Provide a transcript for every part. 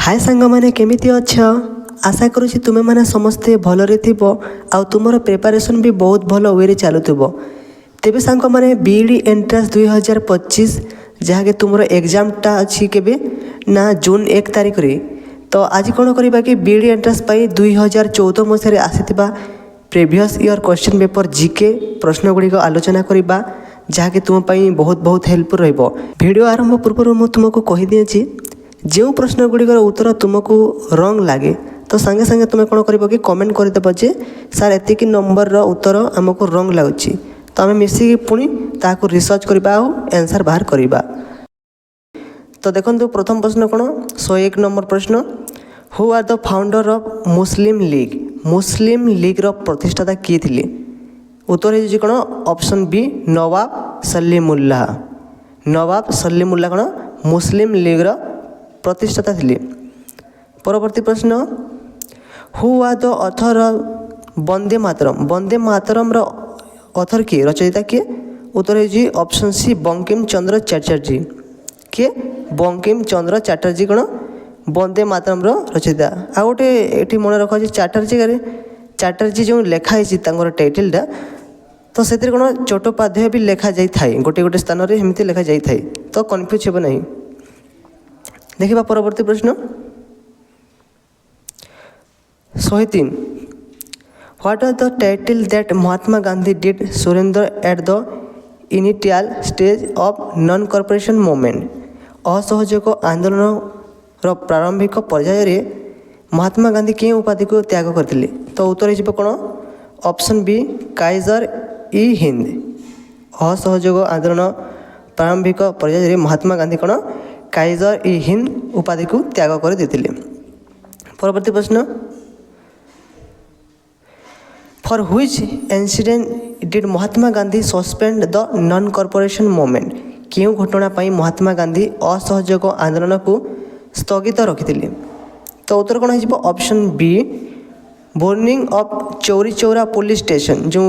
हाय सांग मैंने केमिति अछ। आशा करुँच तुमे मैंने समस्ते भलरे थिबो आउ तुमर प्रिपरेशन भी बहुत भल वे चलुथिबो। तेबे सांग मैंने बीईडी एंट्रांस 2025 जहाँकि तुमर एग्जामटा अच्छी केबे ना जून 1 तारिख रे। तो आज कौन करबा कि बीईडी एंट्रांस पाई 2014 मसीह आसीथिबा previous year question paper GK प्रश्न गुड़िक आलोचना करबा जहाँकि तुम बहुत बहुत हेल्पफुल रहिबो। वीडियो आरंभ पूर्व मु तुमको कहि दिए जो प्रश्न गुड़िकर उत्तर तुमको रंग लगे तो सांगे सांगे तुम कौन कर कि कमेंट करदेव जे सार एतिक नंबर उत्तर आमको रंग लगुच तो आम मिसिकी पुणी ताकू रिसर्च करवा और आंसर बाहर करवा। तो देखो प्रथम प्रश्न कौन 101 नंबर प्रश्न who are the founder of Muslim League. Muslim League रो प्रतिष्ठाता किए थे? उत्तर है कौन ऑप्शन बी नवाब सलीमुल्लाह। नवाब सलीमुल्लाह कौन मुस्लिम लीग रो प्रतिष्ठाता थे। परवर्ती प्रश्न who are the author of Vande Mataram. Vande Mataram रो ऑथर किए रचयिता किए? उत्तर है ऑप्शन सी बंकिम चंद्र चटर्जी। किए? बंकिम चंद्र चटर्जी कौन वंदे मातरम रो रचयिता। आ गोटे ये मन रख चटर्जी जो लिखाई टाइटलटा तो से कौन चट्टोपाध्याय भी लिखा जाए गोटे गोटे स्थान में एमती लिखा जाए तो कन्फ्यूज हे ना। देखा परवर्ती प्रश्न 103 what are the title that Mahatma Gandhi did surrender at the initial stage of non corporation movement. असहयोग आंदोलन रो प्रारंभिक पर्याय महात्मा गांधी के उपाधि को त्याग करते? तो उत्तर हो कौन ऑप्शन बी काइजर ई हिंद। असहयोग आंदोलन प्रारंभिक पर्याय महात्मा गांधी कौन काइजर ई हिंद उपाधि को त्याग कर देते। परवर्ती प्रश्न for which incident did Mahatma Gandhi suspend the non corporation movement. क्यों घटना पाई महात्मा गांधी असहयोग आंदोलन को स्थगित रखिते? तो उत्तर कौन हो option B burning of Chauri Chaura police station. जो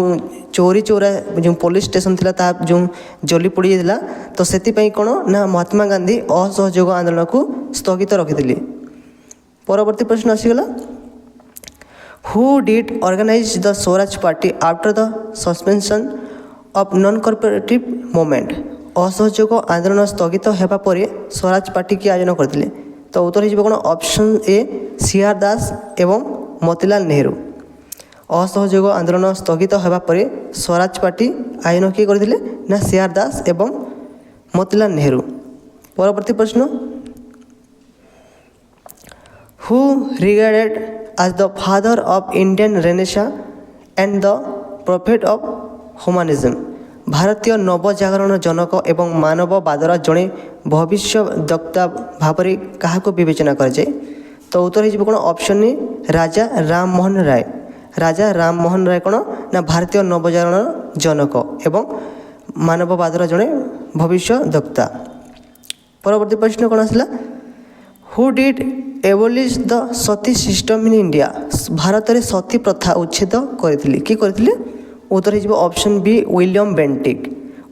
चौरी चौरा जो पुलिस स्टेशन थिला ता जो जली पड़ी जाता तो से कौन ना महात्मा गांधी असहयोग आंदोलन को स्थगित रखिते। परवर्ती प्रश्न आसीगला who did organise the Swaraj party after the suspension of non cooperative movement. असहयोग आंदोलन स्थगित होगा पर स्वराज पार्टी की आयोजन करते? तो उत्तर हो कौन ऑप्शन ए सीआर दास एवं मोतीलाल नेहरू। असहयोग आंदोलन स्थगित होगा पर स्वराज पार्टी आयोजन किए करते ना सीआर दास एवं मोतीलाल नेहरू। परवर्ती प्रश्न who regarded as the father of Indian Renaissance and the prophet of humanism। भारतीय नवजागरण जनक एवं मानववादर जड़े भविष्य वक्ता भाव क्या विवेचना कराए? तो उत्तर हो कौन ऑप्शन ए राजा राम मोहन राय। राजा राम मोहन राय कौन ना भारतीय नवजागरण जनक एवं मानववादर जड़े भविष्य वक्ता। परवर्ती प्रश्न कौन आसला who did abolish the sati system in India. Bharat में सती प्रथा उच्छेद करते? कि करते? उत्तर हो option B William Bentinck.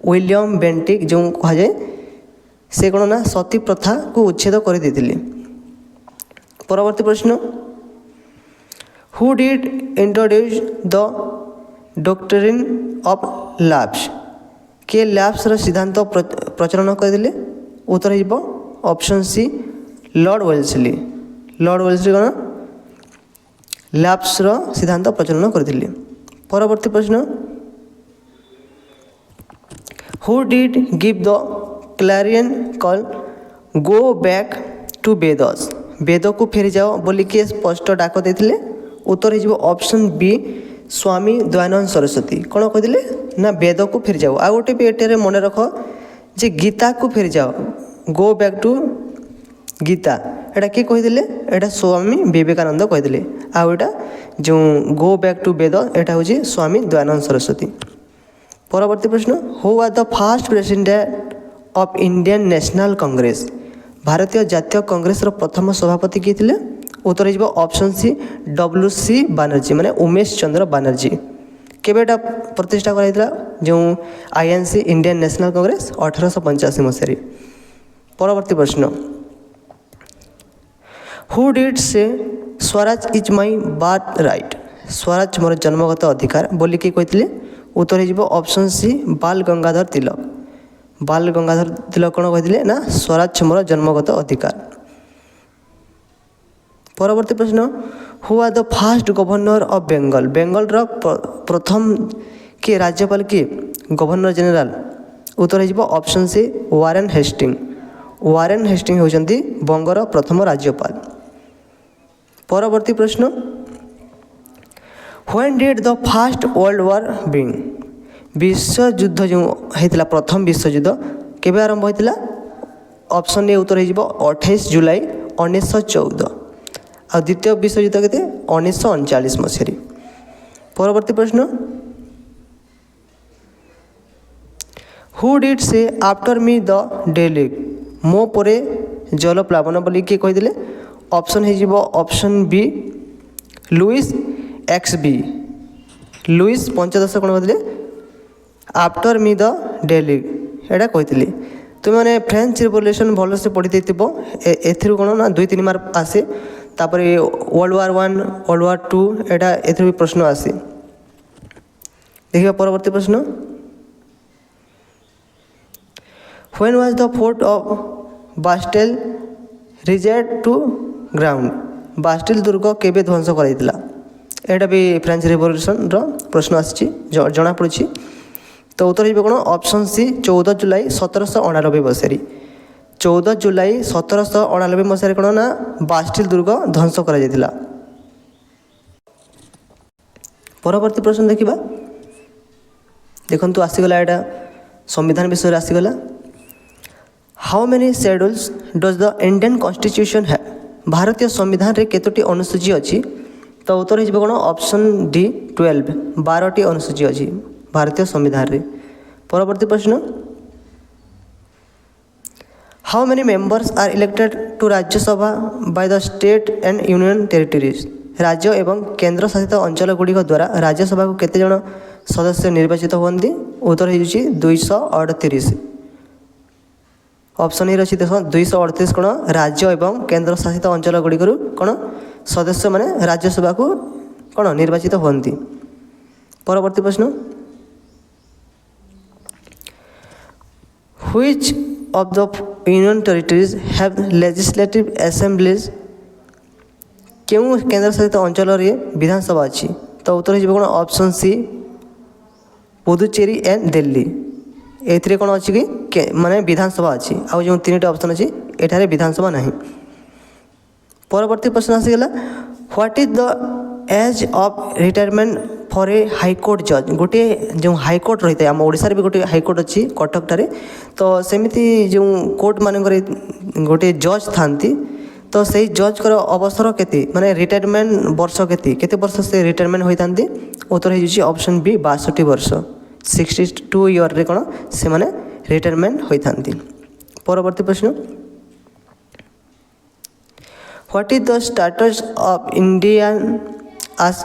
William Bentinck जो कह जाए से कौन ना सती प्रथा को उच्छेद कर देते। परवर्ती प्रश्न who did introduce the doctrine of lapse. के लैप्स सिद्धांत प्रचलन करते? उत्तर हो option C Lord Wellesley. Lord Wellesley कौन लैप्स सिद्धांत प्रचलन करते? परवर्ती प्रश्न who did give the clarion call go back to Vedas. Veda को फेरी जाओ बोली किए स्पष्ट डाक देते? उत्तर हो ऑप्शन बी स्वामी दयानंद सरस्वती। कौन कहते ना वेद को फेरी जाओ। आ गोटे भी एटे मन रख जे गीता को फेरी जाओ गो बैक टू गीता एटा किए कहीदे? एटा स्वामी विवेकानंद कहीदे। आउटा जो गो बैक टू वेद एटा हूँ स्वामी दयानंद सरस्वती। परवर्ती प्रश्न who are the first president of Indian National Congress. भारतीय जातीय कांग्रेस प्रथम सभापति किए थे? उत्तर हो ऑप्शन सी WC बानर्जी माने उमेश चंद्र बानर्जी। केवेटा प्रतिष्ठा कराइला जो INC इंडियन नेशनल कांग्रेस 1885 मसीह। परवर्ती प्रश्न who did say Swaraj is my birth right, Swaraj मोर जन्मगत अधिकार बोली कि कहते उत्तर हो ऑप्शन सी बाल गंगाधर तिलक। बाल गंगाधर तिलक कौन कहते ना स्वराज मोर जन्मगत अधिकार। परवर्ती प्रश्न who are the first governor of Bengal, Bengal प्रथम किए राज्यपाल किए गवर्नर जनरल, उत्तर हो option C Warren Hasting. Warren Hasting होती बंगर प्रथम राज्यपाल। परवर्ती प्रश्न when did the first world war begin, विश्व युद्ध जो होता प्रथम विश्व युद्ध केवे आरंभ होता, ऑप्शन ए उत्तर हो 28 जुलाई 1914 और द्वितीय विश्व युद्ध के 1939 मसीह। परवर्ती प्रश्न who did say after me the deluge, मो परे जल प्लावन बोली किए कहते, ऑप्शन हो option B Louis X V. Louis पंचदश कौन कहते after me the deluge एटा कहते। तुम मैंने फ्रेंच रिवोल्यूशन भलसे पढ़ी देव एथि कौन ना 2-3 मार्क आसे। तापर वर्ल्ड वार 1 वर्ल्ड वार 2 एटा एथि भी प्रश्न आसे। देखिए परवर्ती प्रश्न when was the fort of Bastille reject to ground, Bastille दुर्ग केबे ध्वंस कराइला, एटा भी फ्रेंच रिवोल्यूशन प्रश्न आसी जना पड़ी। तो उत्तर हो कौन ऑप्शन सी 14 जुलाई 1789 मसीह। 14 जुलाई 1789 मसीह कौन ना बास्टेल दुर्ग ध्वंस करा। परवर्ती प्रश्न देखा देखु आसीगला एटा संविधान विषय आसीगला। How many schedules does the Indian constitution है, भारतीय संविधान रे केतोटी अनुसूची अच्छी, तो उत्तर हो कौन ऑप्शन डी 12 12टी अनुसूची अच्छी भारतीय संविधान रे। परवर्ती प्रश्न how many members are elected to Rajya Sabha by the state and union territories, राज्य एवं केंद्र शासित अंचल गुड़िक द्वारा राज्यसभा को केते जन सदस्य निर्वाचित होती, उत्तर हो 238। ऑप्शन ए रही देख 238 कौन राज्य एवं केंद्र शासित अंचल गुड़िक कौन सदस्य माने राज्यसभा को कौन निर्वाचित होती। परवर्ती प्रश्न which of the union territories have legislative assemblies, क्यों केंद्र शासित अंचल विधानसभा अच्छी, तो उत्तर हो कौन option C Puducherry and Delhi. एथिरे कौन अच्छी कि माने विधानसभा अच्छी आउ जो 3टी ऑप्शन अच्छी एठारे विधानसभा नहीं। परवर्ती प्रश्न आसीगला what is the age of retirement for a high court जज, गोटे जो हाईकोर्ट रही है आम ओडिशा भी गोटे हाईकोर्ट अच्छी कटक ठारे, तो सेमिति जो कोर्ट मानक गोटे जज थांती, तो सही जज कर अवसर केते माने रिटायरमेंट वर्ष केते वर्ष से रिटायरमेंट होइतांती, उत्तर हो ऑप्शन बी 62 वर्ष 62 ईयर रे कौन से माने रिटायरमेंट होइतांती। परवर्ती प्रश्न what is the status of India as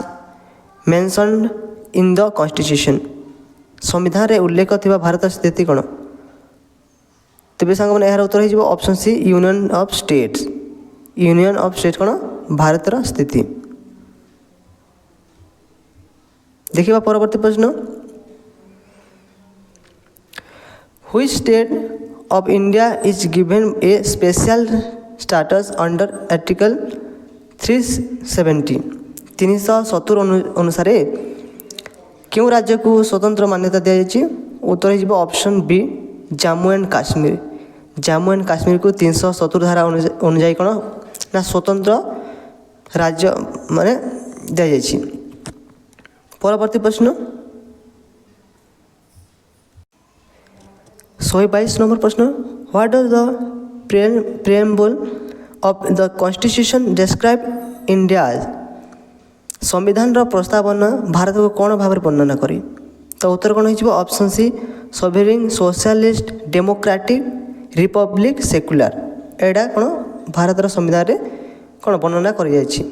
mentioned in the constitution, संविधान रे उल्लेख थिबा भारत स्थिति कौन, तेबे सांग माने यार उत्तर हो option C union of states. Union of state कौन भारत स्थिति। देखिए परवर्ती प्रश्न which state of India is given a special status under article 370 370 अनुसार क्यों राज्य को स्वतंत्र मान्यता दी जाएगी, उत्तर हो option B Jammu and Kashmir. Jammu and Kashmir को 370 धारा अनुजाई कौन ना स्वतंत्र राज्य माने दी जाएगी। परवर्ती प्रश्न 122 नंबर प्रश्न what does the preamble of the constitution describe India, संविधान प्रस्तावन भारत को कौन भाव वर्णना करी, तो उत्तर कौन हो option C sovereign socialist democratic republic secular, एडा कौन भारत संविधान रे कौन वर्णना करी जायछि।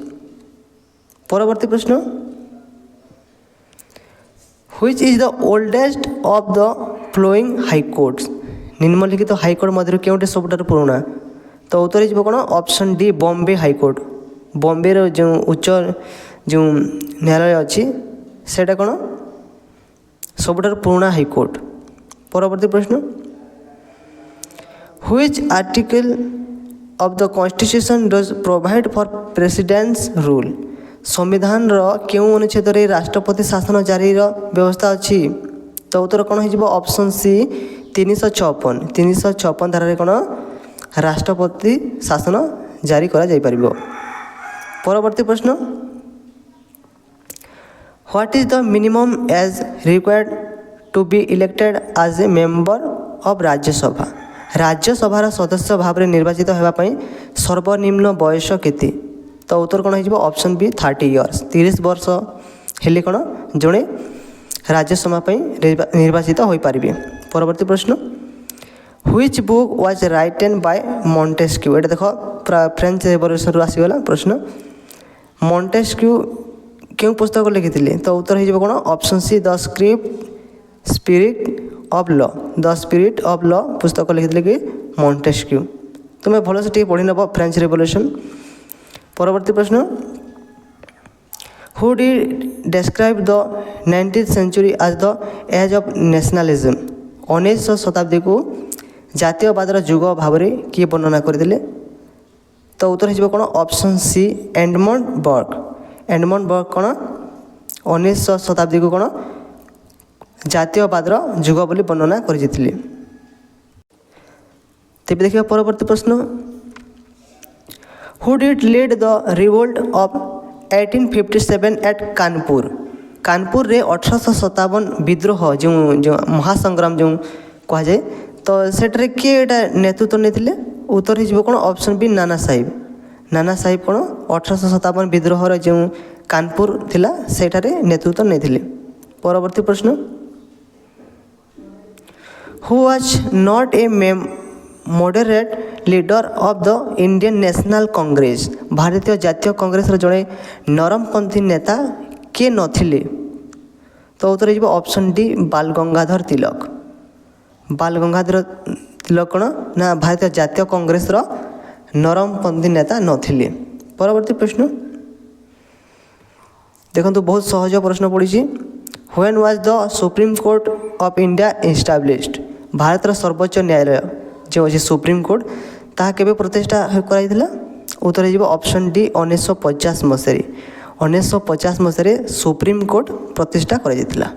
परवर्ती प्रश्न which is the oldest of the flowing high courts, निम्नलिखित हाईकोर्ट मध्य केउटे सबुठार पुराना, तो उत्तर हो कौन option D Bombay high court. Bombay जो उच्च जो न्यायालय अच्छी सेटा कौन सबुठार पुराना हाईकोर्ट। परवर्ती प्रश्न which article of the constitution does provide for presidents rule. संविधान क्यों अनुच्छेद राष्ट्रपति शासन जारी व्यवस्था अच्छी। तो उत्तर कौन हो ऑप्शन सी 356 धारा कौन राष्ट्रपति शासन जारी करा जाई परिबो। परवर्ती प्रश्न what is the minimum age required to be elected as a member of Rajya Sabha. राज्यसभार सदस्य भाव में निर्वाचित होगापी सर्वनिम्न बयस केते। तो उत्तर कौन हो ऑप्शन बी 30 इयर्स। 30 वर्ष हेले कौन जड़े राज्यसभा निर्वाचित हो पारे। परवर्ती प्रश्न which book was written by Montesquieu. ये देख फ्रेंच रेवोल्यूशन आसीगला प्रश्न। मॉन्टेस्क्यू क्यों पुस्तक लिखी। तो उत्तर हो कौन option see the spirit of law. The spirit of law पुस्तक लिखी कि मॉन्टेस्क्यू। तुम्हें भलसे टे पढ़ी नब फ्रेंच रेवोल्यूशन। परवर्ती प्रश्न who did describe the 19th century as the age of nationalism. 19वीं शताब्दी को जातीयवादर जुग भाव में किए वर्णना करते। तो उत्तर हो कौन ऑप्शन सी एडमंड बर्ग। एडमंड बर्ग कौन 19वीं शताब्दी को कौन जातीयवादर जुग बोली वर्णना करते। तेज देखिए परवर्ती प्रश्न who did lead the revolt of 1857 at Kanpur. Kanpur रे 1857 विद्रोह जो महासंग्राम जो कहुए। तो सेठरे किए नेतृत्व नहीं। उत्तर हो कौन ऑप्शन बी नाना साहिब। नाना साहिब कौन 1857 विद्रोह जो कानपुर थिला सेठारे नेतृत्व नहीं। परवर्ती प्रश्न who was not a moderate leader of the Indian National Congress. भारतीय जातीय कांग्रेस जड़े नरमपंथी नेता किए नथिले। तो उत्तर हो ऑप्शन डी बाल गंगाधर तिलक। बाल गंगाधर तिलक कौन ना भारतीय जातीय कांग्रेस नरमपंथी नेता नथिले। परवर्ती प्रश्न देखो बहुत सहज प्रश्न पड़ी। When was the supreme court of India established. Bharat सर्वोच्च न्यायालय जो अच्छे सुप्रीम कोर्ट ताहा केबे प्रतिष्ठा कराइथिला। उत्तर हो ऑप्शन डी 1950 मसीह। 1950 मसीह सुप्रीम कोर्ट प्रतिष्ठा कराइथिला।